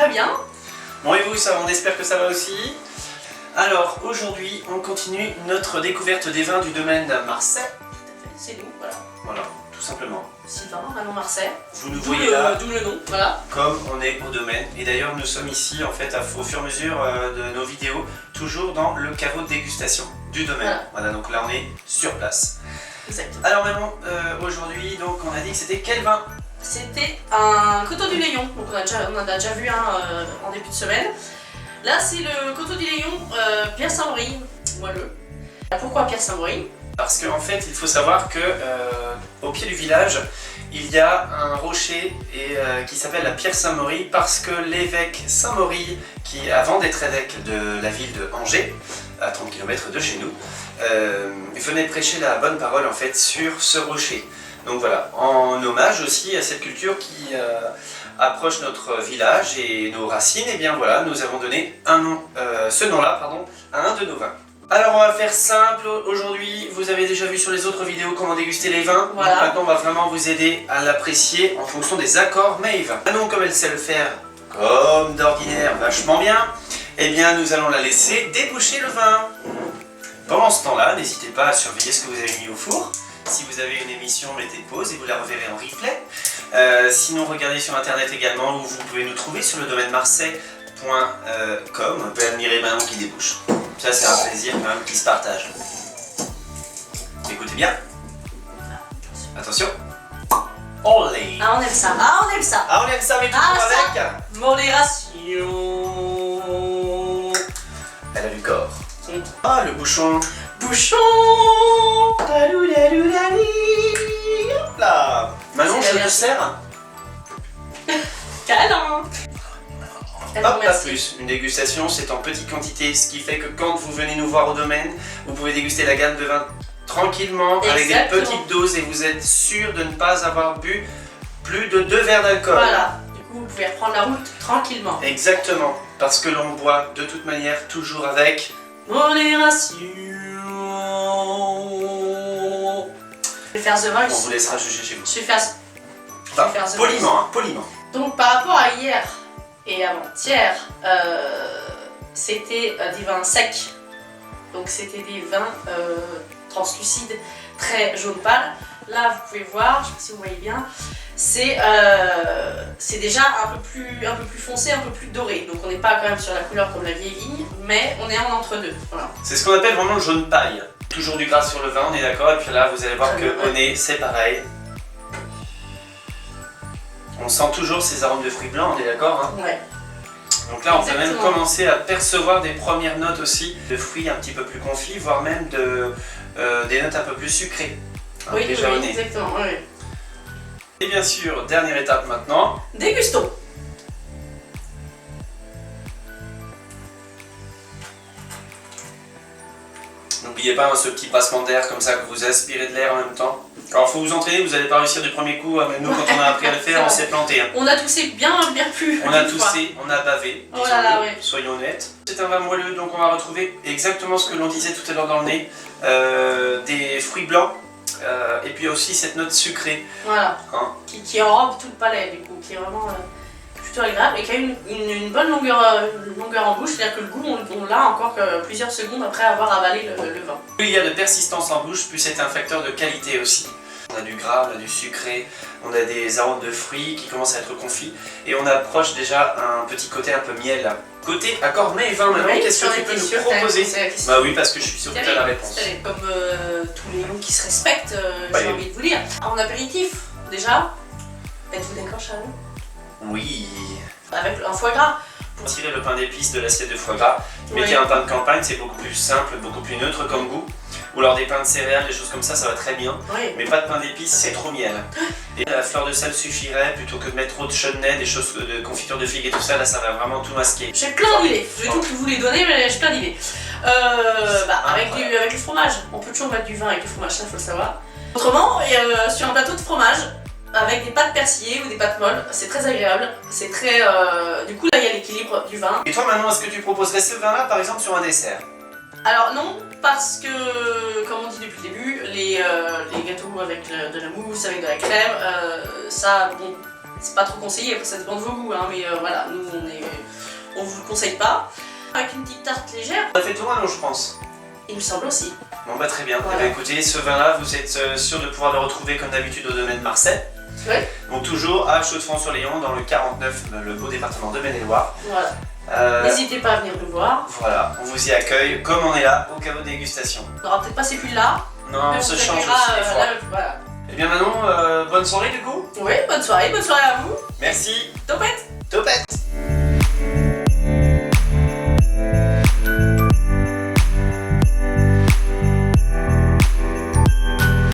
très bien. Bon et vous, ça, on espère que ça va aussi. Alors aujourd'hui, on continue notre découverte des vins du domaine Marseille. C'est nous, voilà. Voilà, tout simplement. Sylvain, Manon Marseille. Vous nous voyez là, D'où le nom, voilà. comme on est au domaine. Et d'ailleurs, nous sommes ici, en fait, au fur et à mesure de nos vidéos, toujours dans le caveau de dégustation du domaine. Voilà, donc là, on est sur place. Exactement. Alors Manon, aujourd'hui, donc, on a dit que c'était quel vin? C'était un Coteaux du Layon, donc on en a déjà vu un en début de semaine. Là, c'est le Coteaux du Layon Pierre Saint-Maurice, moelleux. Pourquoi Pierre Saint-Maurice? Parce qu'en fait, il faut savoir que au pied du village, il y a un rocher qui s'appelle la Pierre Saint-Maurice parce que l'évêque Saint-Maurice, qui avant d'être évêque de la ville de Angers, à 30 km de chez nous, venait prêcher la bonne parole en fait sur ce rocher. Donc voilà, en hommage aussi à cette culture qui approche notre village et nos racines, et bien voilà, nous avons donné un nom, ce nom-là, pardon, à un de nos vins. Alors on va faire simple aujourd'hui, vous avez déjà vu sur les autres vidéos comment déguster les vins. Voilà. Donc maintenant on va vraiment vous aider à l'apprécier en fonction des accords Maeve. Manon, comme elle sait le faire comme d'ordinaire vachement bien, eh bien nous allons la laisser déboucher le vin. Pendant ce temps-là, n'hésitez pas à surveiller ce que vous avez mis au four. Si vous avez une émission, mettez pause et vous la reverrez en replay. Sinon regardez sur internet également où vous pouvez nous trouver sur le domaine marseille.com. On peut admirer Manon qui débouche. Ça c'est un plaisir quand même qui se partage. Écoutez bien. Attention. Olé. Ah, on aime ça. Ah, on aime ça. Ah on aime ça mais tout Ah, avec. Modération. Elle a du corps. Ah le bouchon. Bouchon. Hop là. Manon, je te sers. Câlin. Hop, pas plus. Une dégustation, c'est en petite quantité, ce qui fait que quand vous venez nous voir au domaine, vous pouvez déguster la gamme de vins tranquillement, avec des petites doses, et vous êtes sûr de ne pas avoir bu plus de 2 verres d'alcool. Voilà. Du coup, vous pouvez reprendre la route tranquillement. Exactement. Parce que l'on boit de toute manière toujours avec modération. Je vais faire The Voice. On vous laissera juger chez vous. Je vais faire Enfin, The poliment, Voice. hein, poliment. Donc par rapport à hier et avant-hier, c'était des vins secs. Donc c'était des vins translucides, très jaune pâle. Là vous pouvez voir, je sais pas si vous voyez bien, c'est déjà un peu plus foncé, un peu plus doré. Donc on n'est pas quand même sur la couleur comme la vieille vigne, mais on est en entre-deux. Voilà. C'est ce qu'on appelle vraiment le jaune paille. Toujours du gras sur le vin, on est d'accord. Et puis là, vous allez voir que au nez, c'est pareil. On sent toujours ces arômes de fruits blancs, on est d'accord, hein. Ouais. Donc là, on peut même commencer à percevoir des premières notes aussi de fruits un petit peu plus confits, voire même des notes un peu plus sucrées. Hein, Oui, déjà au nez. exactement. Oui. Et bien sûr, dernière étape maintenant. Dégustons. N'oubliez pas ce petit passement d'air comme ça que vous aspirez de l'air en même temps. Alors faut vous entraîner, vous n'allez pas réussir du premier coup, mais nous quand on a appris à le faire, on s'est planté. Hein. On a toussé bien plus. On a toussé, on a bavé, oh là là, oui. Soyons honnêtes. C'est un vin moelleux, donc on va retrouver exactement ce que l'on disait tout à l'heure dans le nez, des fruits blancs, et puis aussi cette note sucrée. Voilà, hein. qui enrobe tout le palais du coup, qui est vraiment plutôt agréable et qui a une bonne longueur en bouche, c'est-à-dire que le goût on l'a encore que plusieurs secondes après avoir avalé le vin. Plus il y a de persistance en bouche, plus c'est un facteur de qualité aussi. On a du gras, on a du sucré, on a des arômes de fruits qui commencent à être confits et on approche déjà un petit côté un peu miel. Côté accord Maeve, maintenant, oui, qu'est-ce que tu peux nous proposer? Bah oui, parce que je suis sûr que tu as la réponse. Comme tous les noms qui se respectent, j'ai envie de vous dire. En apéritif, déjà, êtes-vous d'accord Charles? Oui. Avec un foie gras. Pour tirer le pain d'épices de l'assiette de foie gras, mettez un pain de campagne, c'est beaucoup plus simple, beaucoup plus neutre comme goût. Ou alors des pains de céréales, des choses comme ça va très bien. Oui. Mais pas de pain d'épices, c'est trop miel. Et la fleur de sel suffirait, plutôt que de mettre trop de chutney, des choses de confiture de figue et tout ça, là ça va vraiment tout masquer. J'ai plein d'idées, je vais tout vous les donner, mais j'ai plein d'idées. Avec le fromage, on peut toujours mettre du vin avec du fromage, ça faut le savoir. Autrement, sur un plateau de fromage, avec des pâtes persillées ou des pâtes molles, c'est très agréable, c'est très... du coup là il y a l'équilibre du vin. Et toi maintenant, est-ce que tu proposerais ce vin-là par exemple sur un dessert? Alors non, parce que, comme on dit depuis le début, les gâteaux avec de la mousse, avec de la crème, ça, bon, c'est pas trop conseillé, après ça dépend de vos goûts, hein, mais voilà, nous on vous le conseille pas. Avec une petite tarte légère, On a fait le tour, non, je pense. il me semble aussi. Bon bah très bien. Voilà. Eh ben, écoutez, ce vin-là, vous êtes sûr de pouvoir le retrouver comme d'habitude au domaine Marseille. Ouais. Donc toujours à Chaux-de-Fonds-sur-Léon, dans le 49, le beau département de Maine-et-Loire. Voilà. N'hésitez pas à venir nous voir. Voilà, on vous y accueille comme on est là au caveau de dégustation. On n'aura peut-être pas ces pulls-là. Non, mais on se vous change accueillera, aussi des fois. voilà. Eh bien Manon, bonne soirée du coup. Oui, bonne soirée à vous. Merci. Topette. Topette.